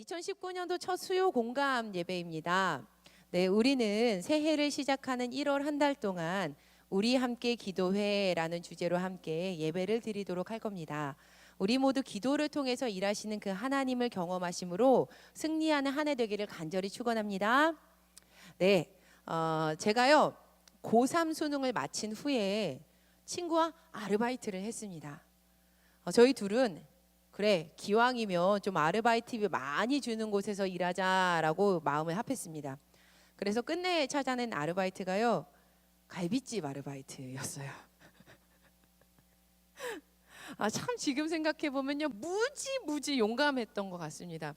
2019년도 첫 수요 공감 예배입니다. 네, 우리는 새해를 시작하는 1월 한 달 동안 우리 함께 기도회라는 주제로 함께 예배를 드리도록 할 겁니다. 우리 모두 기도를 통해서 일하시는 그 하나님을 경험하심으로 승리하는 한 해 되기를 간절히 축원합니다. 네, 제가요 고3 수능을 마친 후에 친구와 아르바이트를 했습니다. 저희 둘은 그래 기왕이면 좀 아르바이트 많이 주는 곳에서 일하자라고 마음을 합했습니다. 그래서 끝내 찾아낸 아르바이트가요 갈비집 아르바이트였어요. 참 지금 생각해 보면요 무지 용감했던 것 같습니다.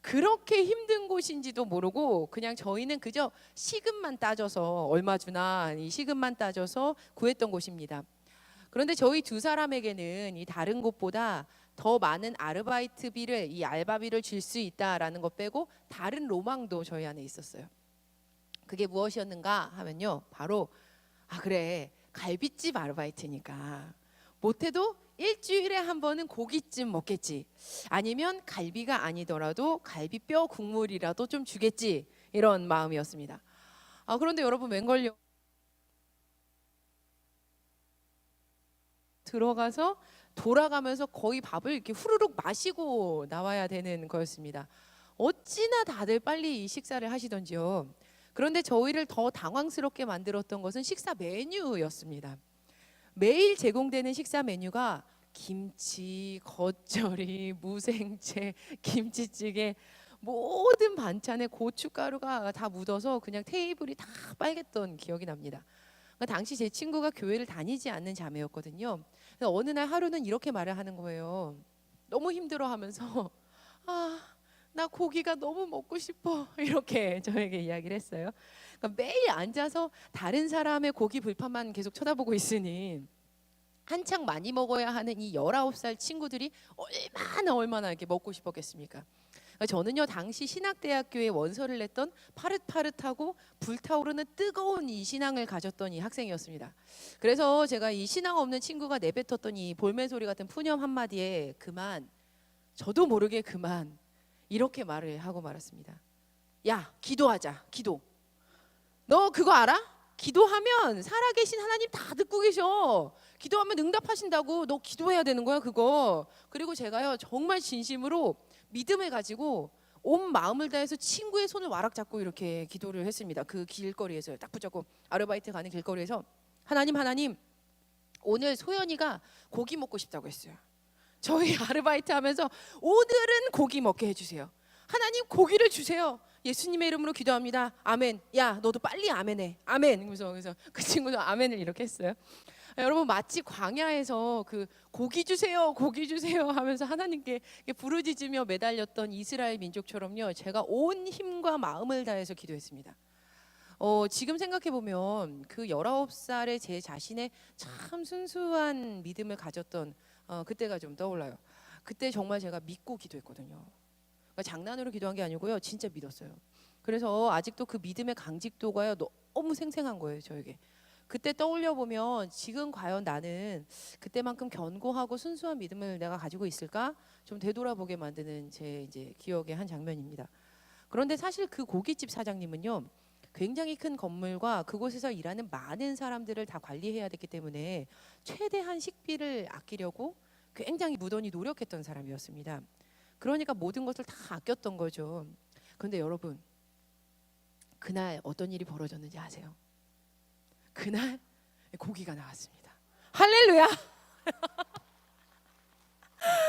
그렇게 힘든 곳인지도 모르고 그냥 저희는 그저 시급만 따져서 얼마 주나 이 시급만 따져서 구했던 곳입니다. 그런데 저희 두 사람에게는 이 다른 곳보다 더 많은 아르바이트비를 이 알바비를 줄 수 있다라는 것 빼고 다른 로망도 저희 안에 있었어요. 그게 무엇이었는가 하면요 바로 그래 갈비집 아르바이트니까 못해도 일주일에 한 번은 고깃집 먹겠지, 아니면 갈비가 아니더라도 갈비뼈 국물이라도 좀 주겠지, 이런 마음이었습니다. 그런데 여러분 웬걸요 들어가서 돌아가면서 거의 밥을 이렇게 후루룩 마시고 나와야 되는 거였습니다. 어찌나 다들 빨리 이 식사를 하시던지요. 그런데 저희를 더 당황스럽게 만들었던 것은 식사 메뉴였습니다. 매일 제공되는 식사 메뉴가 김치, 겉절이, 무생채, 김치찌개, 모든 반찬에 고춧가루가 다 묻어서 그냥 테이블이 다 빨갰던 기억이 납니다. 당시 제 친구가 교회를 다니지 않는 자매였거든요. 그래서 어느 날 하루는 이렇게 말을 하는 거예요. 너무 힘들어하면서 나 고기가 너무 먹고 싶어, 이렇게 저에게 이야기를 했어요. 그러니까 매일 앉아서 다른 사람의 고기 불판만 계속 쳐다보고 있으니 한창 많이 먹어야 하는 이 19살 친구들이 얼마나 이렇게 먹고 싶었겠습니까? 저는요 당시 신학대학교에 원서를 냈던 파릇파릇하고 불타오르는 뜨거운 이 신앙을 가졌던 이 학생이었습니다. 그래서 제가 이 신앙 없는 친구가 내뱉었던 이 볼매소리 같은 푸념 한마디에 그만, 저도 모르게 그만, 이렇게 말을 하고 말았습니다. 야, 기도하자. 기도. 너 그거 알아? 기도하면 살아계신 하나님 다 듣고 계셔. 기도하면 응답하신다고. 너 기도해야 되는 거야 그거. 그리고 제가요 정말 진심으로 믿음을 가지고 온 마음을 다해서 친구의 손을 와락 잡고 이렇게 기도를 했습니다. 그 길거리에서요. 딱 붙잡고 아르바이트 가는 길거리에서 하나님 오늘 소연이가 고기 먹고 싶다고 했어요. 저희 아르바이트 하면서 오늘은 고기 먹게 해주세요. 하나님 고기를 주세요. 예수님의 이름으로 기도합니다. 아멘. 야 너도 빨리 아멘해. 아멘. 그래서 그 친구도 아멘을 이렇게 했어요. 여러분 마치 광야에서 그 고기 주세요 하면서 하나님께 부르짖으며 매달렸던 이스라엘 민족처럼요 제가 온 힘과 마음을 다해서 기도했습니다. 지금 생각해 보면 그 19살의 제 자신의 참 순수한 믿음을 가졌던 그때가 좀 떠올라요. 그때 정말 제가 믿고 기도했거든요. 그러니까 장난으로 기도한 게 아니고요 진짜 믿었어요. 그래서 아직도 그 믿음의 강직도가요 너무 생생한 거예요 저에게. 그때 떠올려 보면 지금 과연 나는 그때만큼 견고하고 순수한 믿음을 내가 가지고 있을까? 좀 되돌아보게 만드는 제 이제 기억의 한 장면입니다. 그런데 사실 그 고깃집 사장님은요 굉장히 큰 건물과 그곳에서 일하는 많은 사람들을 다 관리해야 됐기 때문에 최대한 식비를 아끼려고 굉장히 무던히 노력했던 사람이었습니다. 그러니까 모든 것을 다 아꼈던 거죠. 그런데 여러분 그날 어떤 일이 벌어졌는지 아세요? 그날 고기가 나왔습니다. 할렐루야.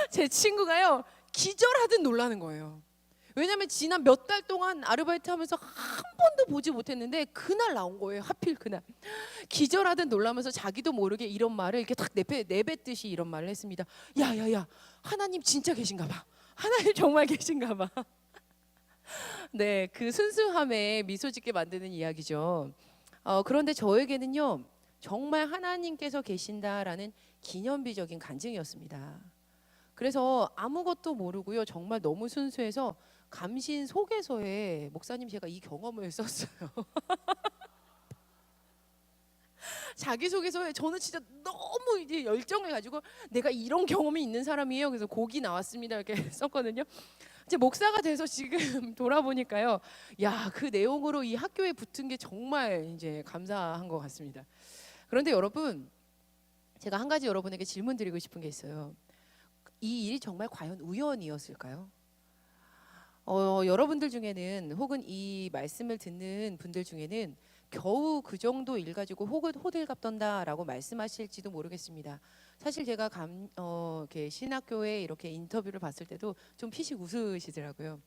제 친구가요 기절하듯 놀라는 거예요. 왜냐하면 지난 몇 달 동안 아르바이트 하면서 한 번도 보지 못했는데 그날 나온 거예요. 하필 그날. 기절하듯 놀라면서 자기도 모르게 이런 말을 이렇게 딱 내뱉듯이 이런 말을 했습니다. 야야야 하나님 진짜 계신가 봐. 하나님 정말 계신가 봐. 네, 그 순수함에 미소 짓게 만드는 이야기죠. 그런데 저에게는요 정말 하나님께서 계신다라는 기념비적인 간증이었습니다. 그래서 아무것도 모르고요 정말 너무 순수해서 감신 소개서에 목사님 제가 이 경험을 썼어요. 자기소개서에 저는 진짜 너무 이제 열정을 가지고 내가 이런 경험이 있는 사람이에요. 그래서 고기 나왔습니다 이렇게 썼거든요. 이제 목사가 돼서 지금 돌아보니까요, 야, 그 내용으로 이 학교에 붙은 게 정말 이제 감사한 것 같습니다. 그런데 여러분, 제가 한 가지 여러분에게 질문 드리고 싶은 게 있어요. 이 일이 정말 과연 우연이었을까요? 여러분들 중에는 혹은 이 말씀을 듣는 분들 중에는 겨우 그 정도 일 가지고 혹은 호들갑 떤다라고 말씀하실지도 모르겠습니다. 사실 제가 이렇게 신학교에 이렇게 인터뷰를 봤을 때도 좀 피식 웃으시더라고요.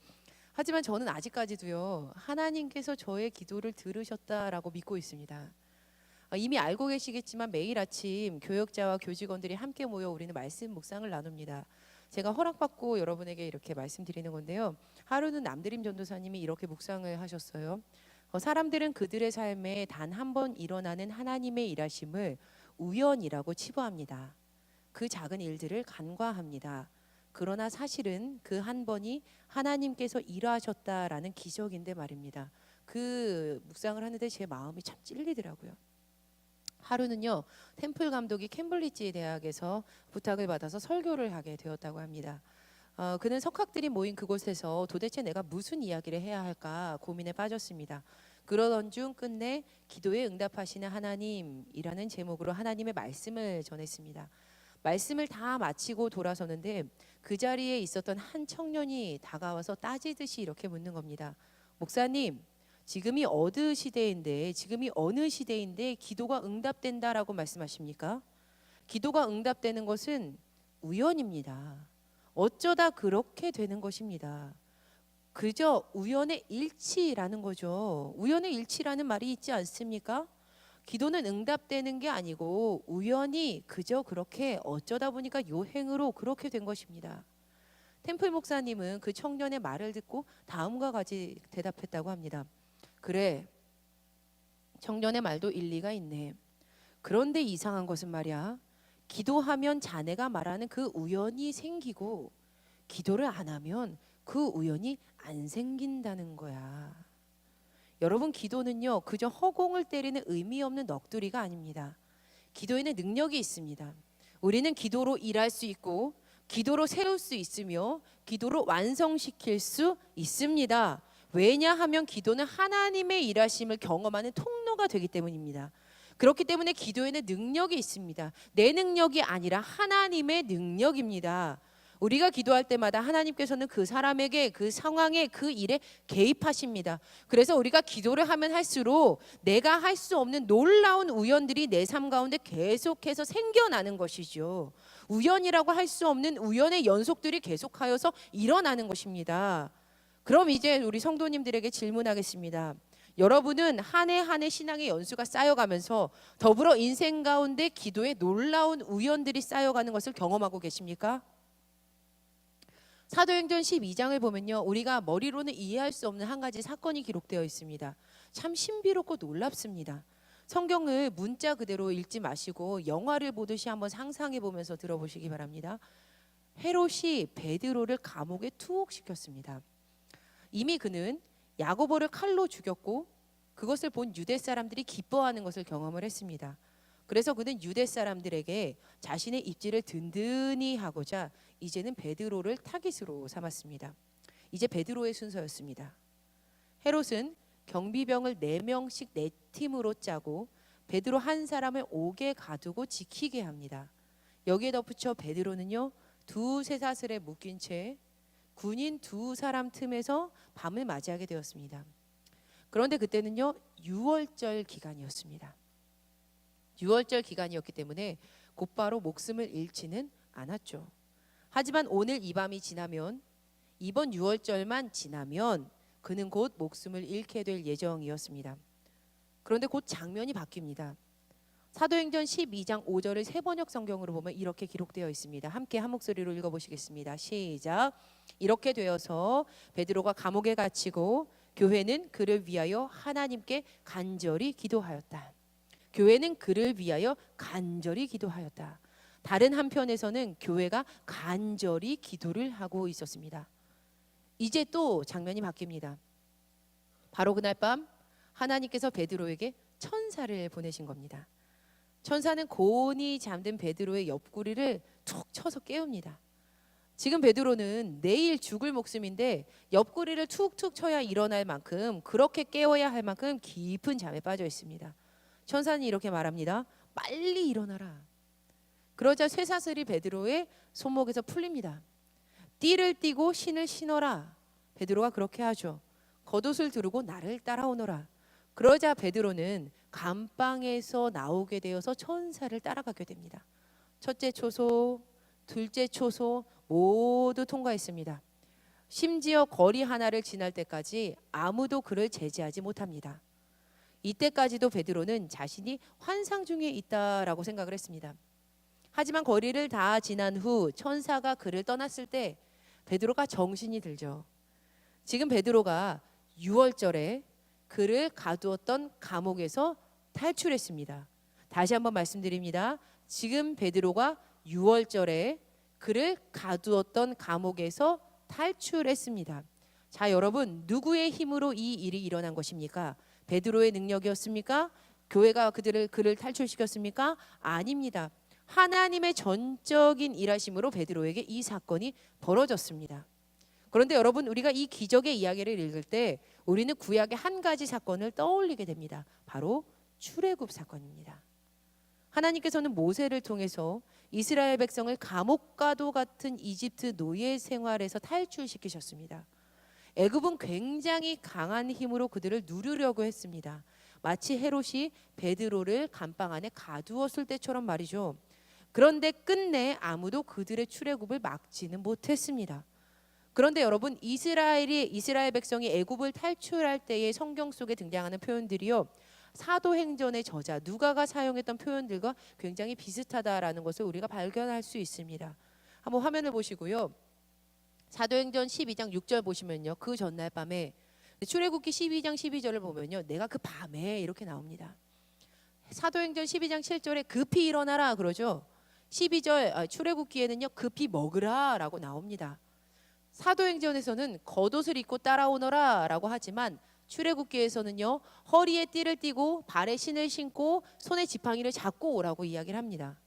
하지만 저는 아직까지도요, 하나님께서 저의 기도를 들으셨다라고 믿고 있습니다. 이미 알고 계시겠지만 매일 아침 교역자와 교직원들이 함께 모여 우리는 말씀 묵상을 나눕니다. 제가 허락받고 여러분에게 이렇게 말씀드리는 건데요. 하루는 남드림 전도사님이 이렇게 묵상을 하셨어요. 사람들은 그들의 삶에 단 한 번 일어나는 하나님의 일하심을 우연이라고 치부합니다. 그 작은 일들을 간과합니다. 그러나 사실은 그 한 번이 하나님께서 일하셨다라는 기적인데 말입니다. 그 묵상을 하는데 제 마음이 참 찔리더라고요. 하루는요, 템플 감독이 캠블리지 대학에서 부탁을 받아서 설교를 하게 되었다고 합니다. 그는 석학들이 모인 그곳에서 도대체 내가 무슨 이야기를 해야 할까 고민에 빠졌습니다. 그러던 중 끝내 기도에 응답하시는 하나님이라는 제목으로 하나님의 말씀을 전했습니다. 말씀을 다 마치고 돌아서는데 그 자리에 있었던 한 청년이 다가와서 따지듯이 이렇게 묻는 겁니다. 목사님, 지금이 어느 시대인데 기도가 응답된다라고 말씀하십니까? 기도가 응답되는 것은 우연입니다. 어쩌다 그렇게 되는 것입니다. 그저 우연의 일치라는 거죠. 우연의 일치라는 말이 있지 않습니까? 기도는 응답되는 게 아니고 우연히 그저 그렇게 어쩌다 보니까 요행으로 그렇게 된 것입니다. 템플 목사님은 그 청년의 말을 듣고 다음과 같이 대답했다고 합니다. 그래, 청년의 말도 일리가 있네. 그런데 이상한 것은 말이야, 기도하면 자네가 말하는 그 우연이 생기고 기도를 안 하면 그 우연이 안 생긴다는 거야. 여러분, 기도는요, 그저 허공을 때리는 의미 없는 넋두리가 아닙니다. 기도에는 능력이 있습니다. 우리는 기도로 일할 수 있고 기도로 세울 수 있으며 기도로 완성시킬 수 있습니다. 왜냐하면 기도는 하나님의 일하심을 경험하는 통로가 되기 때문입니다. 그렇기 때문에 기도에는 능력이 있습니다. 내 능력이 아니라 하나님의 능력입니다. 우리가 기도할 때마다 하나님께서는 그 사람에게, 그 상황에, 그 일에 개입하십니다. 그래서 우리가 기도를 하면 할수록 내가 할 수 없는 놀라운 우연들이 내 삶 가운데 계속해서 생겨나는 것이죠. 우연이라고 할 수 없는 우연의 연속들이 계속하여서 일어나는 것입니다. 그럼 이제 우리 성도님들에게 질문하겠습니다. 여러분은 한 해 한 해 신앙의 연수가 쌓여가면서 더불어 인생 가운데 기도의 놀라운 우연들이 쌓여가는 것을 경험하고 계십니까? 사도행전 12장을 보면요, 우리가 머리로는 이해할 수 없는 한 가지 사건이 기록되어 있습니다. 참 신비롭고 놀랍습니다. 성경을 문자 그대로 읽지 마시고 영화를 보듯이 한번 상상해 보면서 들어보시기 바랍니다. 헤롯이 베드로를 감옥에 투옥시켰습니다. 이미 그는 야고보를 칼로 죽였고 그것을 본 유대 사람들이 기뻐하는 것을 경험을 했습니다. 그래서 그는 유대 사람들에게 자신의 입지를 든든히 하고자 이제는 베드로를 타깃으로 삼았습니다. 이제 베드로의 순서였습니다. 헤롯은 경비병을 4명씩 4팀으로 짜고 베드로 한 사람을 옥에 가두고 지키게 합니다. 여기에 덧붙여 베드로는요, 두 쇠사슬에 묶인 채 군인 2사람 틈에서 밤을 맞이하게 되었습니다. 그런데 그때는요, 유월절 기간이었습니다. 유월절 기간이었기 때문에 곧바로 목숨을 잃지는 않았죠. 하지만 오늘 이 밤이 지나면, 이번 유월절만 지나면 그는 곧 목숨을 잃게 될 예정이었습니다. 그런데 곧 장면이 바뀝니다. 사도행전 12장 5절을 세번역 성경으로 보면 이렇게 기록되어 있습니다. 함께 한 목소리로 읽어보시겠습니다. 시작. 이렇게 되어서 베드로가 감옥에 갇히고 교회는 그를 위하여 하나님께 간절히 기도하였다. 교회는 그를 위하여 간절히 기도하였다. 다른 한편에서는 교회가 간절히 기도를 하고 있었습니다. 이제 또 장면이 바뀝니다. 바로 그날 밤 하나님께서 베드로에게 천사를 보내신 겁니다. 천사는 고온히 잠든 베드로의 옆구리를 툭 쳐서 깨웁니다. 지금 베드로는 내일 죽을 목숨인데 옆구리를 툭툭 쳐야 일어날 만큼, 그렇게 깨워야 할 만큼 깊은 잠에 빠져 있습니다. 천사는 이렇게 말합니다. 빨리 일어나라. 그러자 쇠사슬이 베드로의 손목에서 풀립니다. 띠를 띠고 신을 신어라. 베드로가 그렇게 하죠. 겉옷을 두르고 나를 따라오너라. 그러자 베드로는 감방에서 나오게 되어서 천사를 따라가게 됩니다. 첫째 초소, 둘째 초소 모두 통과했습니다. 심지어 거리 하나를 지날 때까지 아무도 그를 제지하지 못합니다. 이때까지도 베드로는 자신이 환상 중에 있다라고 생각을 했습니다. 하지만 거리를 다 지난 후 천사가 그를 떠났을 때 베드로가 정신이 들죠. 지금 베드로가 6월절에 그를 가두었던 감옥에서 탈출했습니다. 다시 한번 말씀드립니다. 지금 베드로가 6월절에 그를 가두었던 감옥에서 탈출했습니다. 자, 여러분, 누구의 힘으로 이 일이 일어난 것입니까? 베드로의 능력이었습니까? 교회가 그를 탈출시켰습니까? 아닙니다. 하나님의 전적인 일하심으로 베드로에게 이 사건이 벌어졌습니다. 그런데 여러분, 우리가 이 기적의 이야기를 읽을 때 우리는 구약의 한 가지 사건을 떠올리게 됩니다. 바로 출애굽 사건입니다. 하나님께서는 모세를 통해서 이스라엘 백성을 감옥과도 같은 이집트 노예 생활에서 탈출시키셨습니다. 애굽은 굉장히 강한 힘으로 그들을 누르려고 했습니다. 마치 헤롯이 베드로를 감방 안에 가두었을 때처럼 말이죠. 그런데 끝내 아무도 그들의 출애굽을 막지는 못했습니다. 그런데 여러분, 이스라엘 백성이 애굽을 탈출할 때의 성경 속에 등장하는 표현들이요, 사도행전의 저자 누가가 사용했던 표현들과 굉장히 비슷하다라는 것을 우리가 발견할 수 있습니다. 한번 화면을 보시고요. 사도행전 12장 6절 보시면요, 그 전날 밤에, 출애굽기 12장 12절을 보면요, 내가 그 밤에 이렇게 나옵니다. 사도행전 12장 7절에 급히 일어나라 그러죠. 12절 출애굽기에는요, 급히 먹으라 라고 나옵니다. 사도행전에서는 겉옷을 입고 따라오너라 라고 하지만 출애굽기에서는요, 허리에 띠를 띠고 발에 신을 신고 손에 지팡이를 잡고 오라고 이야기를 합니다.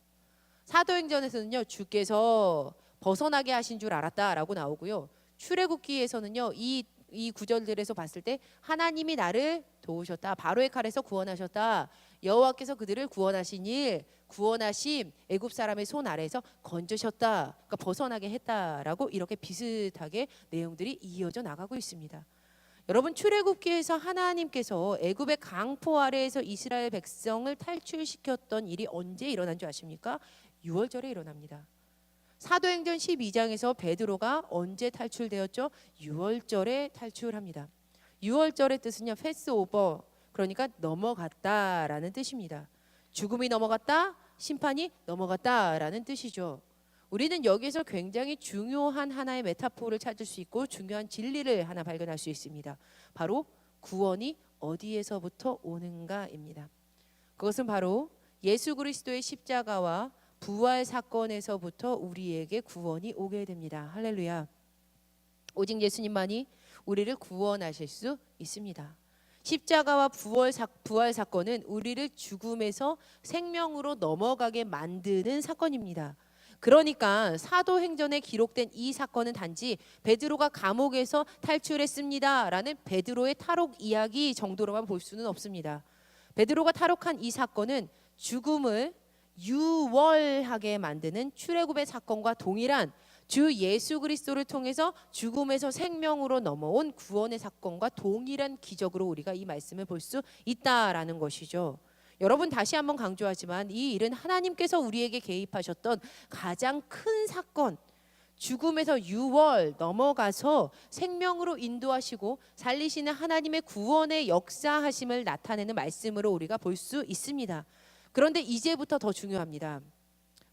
사도행전에서는요, 주께서 벗어나게 하신 줄 알았다라고 나오고요. 출애굽기에서는요, 이 구절들에서 봤을 때 하나님이 나를 도우셨다, 바로의 칼에서 구원하셨다, 여호와께서 그들을 구원하심, 애굽 사람의 손 아래에서 건져셨다, 그러니까 벗어나게 했다라고 이렇게 비슷하게 내용들이 이어져 나가고 있습니다. 여러분, 출애굽기에서 하나님께서 애굽의 강포 아래에서 이스라엘 백성을 탈출시켰던 일이 언제 일어난 줄 아십니까? 6월절에 일어납니다. 사도행전 12장에서 베드로가 언제 탈출되었죠? 6월절에 탈출합니다. 6월절의 뜻은요, 패스오버, 그러니까 넘어갔다라는 뜻입니다. 죽음이 넘어갔다, 심판이 넘어갔다라는 뜻이죠. 우리는 여기에서 굉장히 중요한 하나의 메타포를 찾을 수 있고 중요한 진리를 하나 발견할 수 있습니다. 바로 구원이 어디에서부터 오는가입니다. 그것은 바로 예수 그리스도의 십자가와 부활 사건에서부터 우리에게 구원이 오게 됩니다. 할렐루야. 오직 예수님만이 우리를 구원하실 수 있습니다. 십자가와 부활 사건은 우리를 죽음에서 생명으로 넘어가게 만드는 사건입니다. 그러니까 사도행전에 기록된 이 사건은 단지 베드로가 감옥에서 탈출했습니다라는 베드로의 탈옥 이야기 정도로만 볼 수는 없습니다. 베드로가 탈옥한 이 사건은 죽음을 유월하게 만드는 출애굽의 사건과 동일한 주 예수 그리스도를 통해서 죽음에서 생명으로 넘어온 구원의 사건과 동일한 기적으로 우리가 이 말씀을 볼 수 있다라는 것이죠. 여러분, 다시 한번 강조하지만 이 일은 하나님께서 우리에게 개입하셨던 가장 큰 사건, 죽음에서 유월 넘어가서 생명으로 인도하시고 살리시는 하나님의 구원의 역사하심을 나타내는 말씀으로 우리가 볼 수 있습니다. 그런데 이제부터 더 중요합니다.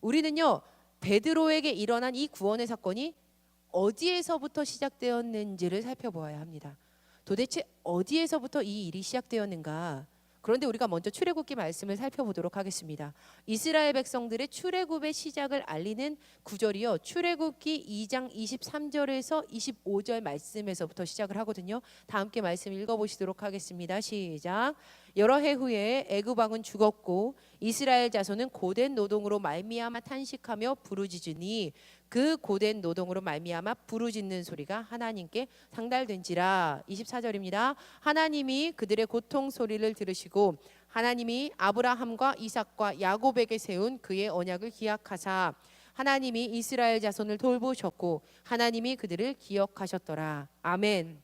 우리는요, 베드로에게 일어난 이 구원의 사건이 어디에서부터 시작되었는지를 살펴보아야 합니다. 도대체 어디에서부터 이 일이 시작되었는가? 그런데 우리가 먼저 출애굽기 말씀을 살펴보도록 하겠습니다. 이스라엘 백성들의 출애굽의 시작을 알리는 구절이요, 출애굽기 2장 23절에서 25절 말씀에서부터 시작을 하거든요. 다 함께 말씀 읽어보시도록 하겠습니다. 시작. 여러 해 후에 애굽 왕은 죽었고 이스라엘 자손은 고된 노동으로 말미암아 탄식하며 부르짖으니 그 고된 노동으로 말미암아 부르짖는 소리가 하나님께 상달된지라. 24절입니다. 하나님이 그들의 고통 소리를 들으시고 하나님이 아브라함과 이삭과 야곱에게 세운 그의 언약을 기억하사 하나님이 이스라엘 자손을 돌보셨고 하나님이 그들을 기억하셨더라. 아멘.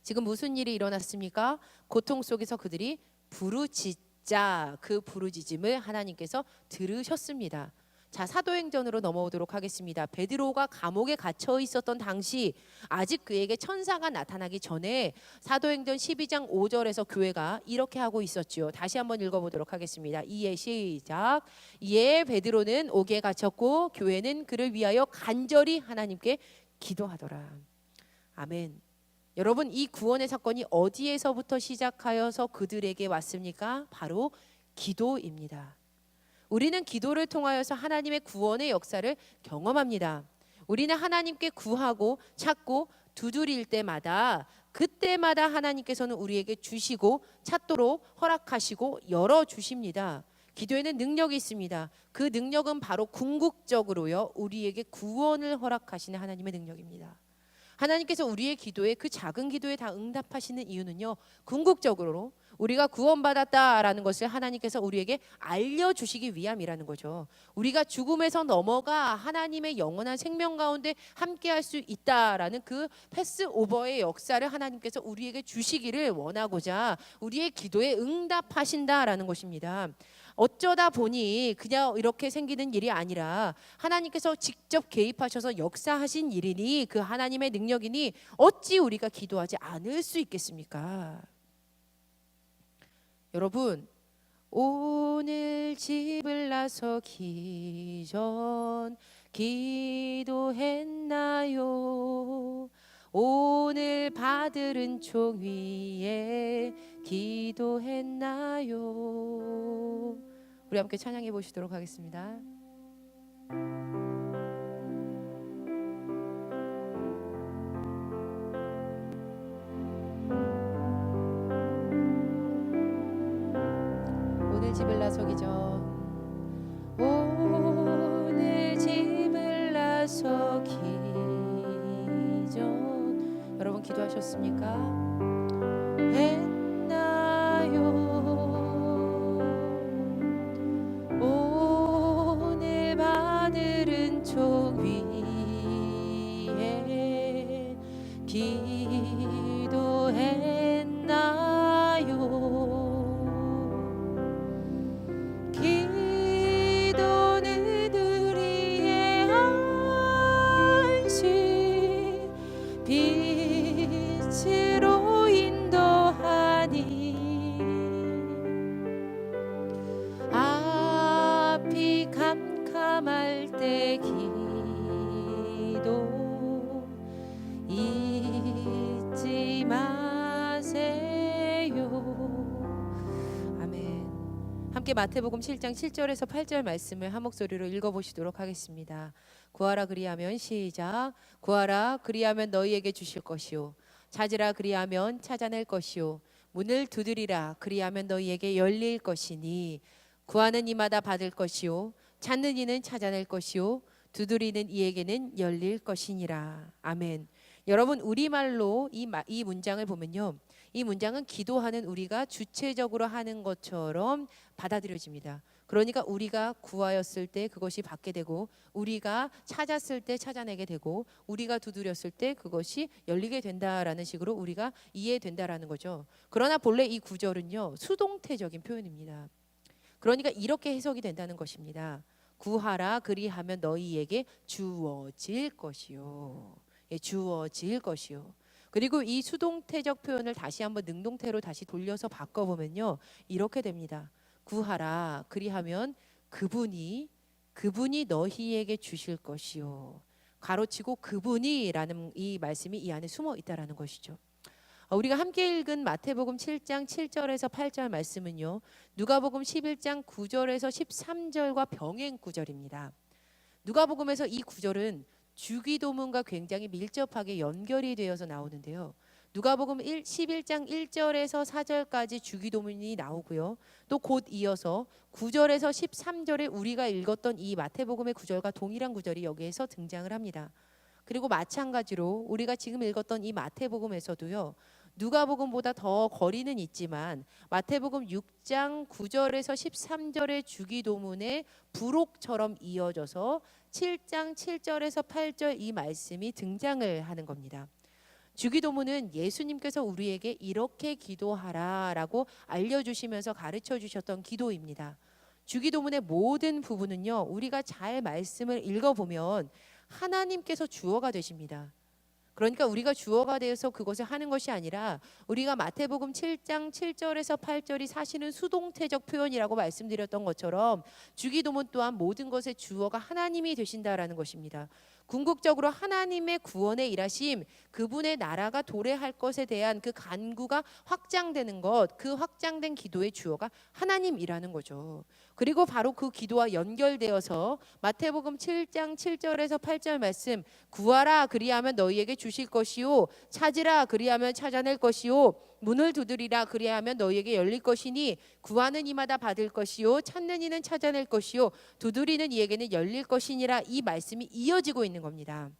지금 무슨 일이 일어났습니까? 고통 속에서 그들이 부르짖자, 그 부르짖음을 하나님께서 들으셨습니다. 자, 사도행전으로 넘어오도록 하겠습니다. 베드로가 감옥에 갇혀 있었던 당시 아직 그에게 천사가 나타나기 전에 사도행전 12장 5절에서 교회가 이렇게 하고 있었죠. 다시 한번 읽어보도록 하겠습니다. 이에 시작. 이에 베드로는 옥에 갇혔고 교회는 그를 위하여 간절히 하나님께 기도하더라. 아멘. 여러분, 이 구원의 사건이 어디에서부터 시작하여서 그들에게 왔습니까? 바로 기도입니다. 우리는 기도를 통하여서 하나님의 구원의 역사를 경험합니다. 우리는 하나님께 구하고 찾고 두드릴 때마다 그때마다 하나님께서는 우리에게 주시고 찾도록 허락하시고 열어주십니다. 기도에는 능력이 있습니다. 그 능력은 바로 궁극적으로요, 우리에게 구원을 허락하시는 하나님의 능력입니다. 하나님께서 우리의 기도에, 그 작은 기도에 다 응답하시는 이유는요, 궁극적으로 우리가 구원받았다라는 것을 하나님께서 우리에게 알려주시기 위함이라는 거죠. 우리가 죽음에서 넘어가 하나님의 영원한 생명 가운데 함께할 수 있다라는 그 패스오버의 역사를 하나님께서 우리에게 주시기를 원하고자 우리의 기도에 응답하신다라는 것입니다. 어쩌다 보니 그냥 이렇게 생기는 일이 아니라 하나님께서 직접 개입하셔서 역사하신 일이니 그 하나님의 능력이니 어찌 우리가 기도하지 않을 수 있겠습니까? 여러분, 오늘 집을 나서기 전 기도했나요? 오늘 받은 총 위에 기도했나요? 우리 함께 찬양해 보시도록 하겠습니다. 오늘 집을 나서기 전 오늘 집을 나서기 전 여러분 기도하셨습니까? 했나요? 오늘 받은 총 위에 기도했나요? 기도는 우리의 안식 빛으로 인도하니 앞이 캄캄할 때 기도 잊지 마세요. 아멘. 함께 마태복음 7장 7절에서 8절 말씀을 한 목소리로 읽어보시도록 하겠습니다. 구하라 그리하면 시작. 구하라 그리하면 너희에게 주실 것이요 찾으라 그리하면 찾아낼 것이요 문을 두드리라 그리하면 너희에게 열릴 것이니 구하는 이마다 받을 것이요 찾는 이는 찾아낼 것이요 두드리는 이에게는 열릴 것이니라. 아멘. 여러분, 우리말로 이 문장을 보면요, 이 문장은 기도하는 우리가 주체적으로 하는 것처럼 받아들여집니다. 그러니까 우리가 구하였을 때 그것이 받게 되고 우리가 찾았을 때 찾아내게 되고 우리가 두드렸을 때 그것이 열리게 된다라는 식으로 우리가 이해된다라는 거죠. 그러나 본래 이 구절은요, 수동태적인 표현입니다. 그러니까 이렇게 해석이 된다는 것입니다. 구하라 그리하면 너희에게 주어질 것이요. 예, 주어질 것이요. 그리고 이 수동태적 표현을 다시 한번 능동태로 다시 돌려서 바꿔보면요, 이렇게 됩니다. 구하라 그리하면 그분이 너희에게 주실 것이요. 가로치고 그분이라는 이 말씀이 이 안에 숨어 있다라는 것이죠. 우리가 함께 읽은 마태복음 7장 7절에서 8절 말씀은요, 누가복음 11장 9절에서 13절과 병행 구절입니다. 누가복음에서 이 구절은 주기도문과 굉장히 밀접하게 연결이 되어서 나오는데요, 누가복음 11장 1절에서 4절까지 주기도문이 나오고요. 또 곧 이어서 9절에서 13절에 우리가 읽었던 이 마태복음의 구절과 동일한 구절이 여기에서 등장을 합니다. 그리고 마찬가지로 우리가 지금 읽었던 이 마태복음에서도요. 누가복음보다 더 거리는 있지만 마태복음 6장 9절에서 13절의 주기도문의 부록처럼 이어져서 7장 7절에서 8절 이 말씀이 등장을 하는 겁니다. 주기도문은 예수님께서 우리에게 이렇게 기도하라라고 알려주시면서 가르쳐 주셨던 기도입니다. 주기도문의 모든 부분은요, 우리가 잘 말씀을 읽어보면 하나님께서 주어가 되십니다. 그러니까 우리가 주어가 되어서 그것을 하는 것이 아니라 우리가 마태복음 7장 7절에서 8절이 사실은 수동태적 표현이라고 말씀드렸던 것처럼 주기도문 또한 모든 것의 주어가 하나님이 되신다라는 것입니다. 궁극적으로 하나님의 구원의 일하심, 그분의 나라가 도래할 것에 대한 그 간구가 확장되는 것, 그 확장된 기도의 주어가 하나님이라는 거죠. 그리고 바로 그 기도와 연결되어서 마태복음 7장 7절에서 8절 말씀, 구하라 그리하면 너희에게 주실 것이요, 찾으라 그리하면 찾아낼 것이요, 문을 두드리라 그리하면 너희에게 열릴 것이니 구하는 이마다 받을 것이요, 찾는 이는 찾아낼 것이요, 두드리는 이에게는 열릴 것이니라. 이 말씀이 이어지고 있는 겁니다.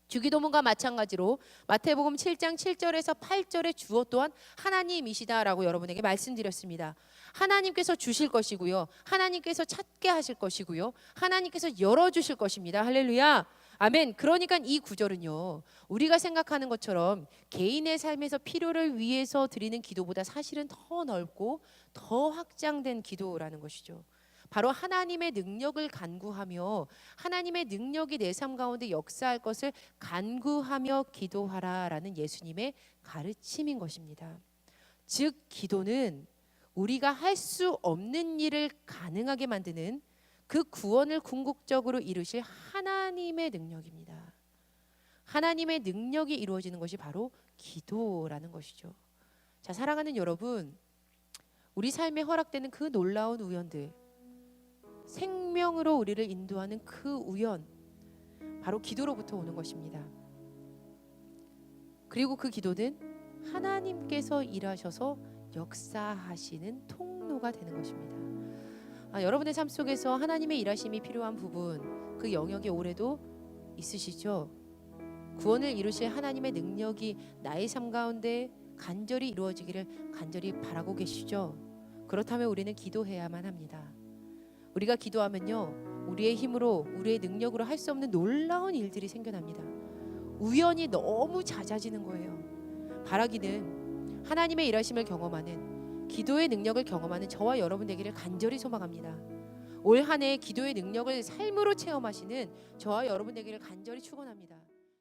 주기도문과 마찬가지로 마태복음 7장 7절에서 8절의 주어 또한 하나님이시다라고 여러분에게 말씀드렸습니다. 하나님께서 주실 것이고요, 하나님께서 찾게 하실 것이고요, 하나님께서 열어주실 것입니다. 할렐루야, 아멘. 그러니까 이 구절은요, 우리가 생각하는 것처럼 개인의 삶에서 필요를 위해서 드리는 기도보다 사실은 더 넓고 더 확장된 기도라는 것이죠. 바로 하나님의 능력을 간구하며 하나님의 능력이 내 삶 가운데 역사할 것을 간구하며 기도하라라는 예수님의 가르침인 것입니다. 즉 기도는 우리가 할 수 없는 일을 가능하게 만드는 그 구원을 궁극적으로 이루실 하나님의 능력입니다. 하나님의 능력이 이루어지는 것이 바로 기도라는 것이죠. 자, 사랑하는 여러분, 우리 삶에 허락되는 그 놀라운 우연들, 생명으로 우리를 인도하는 그 우연, 바로 기도로부터 오는 것입니다. 그리고 그 기도는 하나님께서 일하셔서 역사하시는 통로가 되는 것입니다. 여러분의 삶 속에서 하나님의 일하심이 필요한 부분, 그 영역이 올해도 있으시죠? 구원을 이루실 하나님의 능력이 나의 삶 가운데 간절히 이루어지기를 간절히 바라고 계시죠? 그렇다면 우리는 기도해야만 합니다. 우리가 기도하면요, 우리의 힘으로, 우리의 능력으로 할 수 없는 놀라운 일들이 생겨납니다. 우연이 너무 잦아지는 거예요. 바라기는 하나님의 일하심을 경험하는, 기도의 능력을 경험하는 저와 여러분 되기를 간절히 소망합니다. 올 한 해 기도의 능력을 삶으로 체험하시는 저와 여러분 되기를 간절히 축원합니다.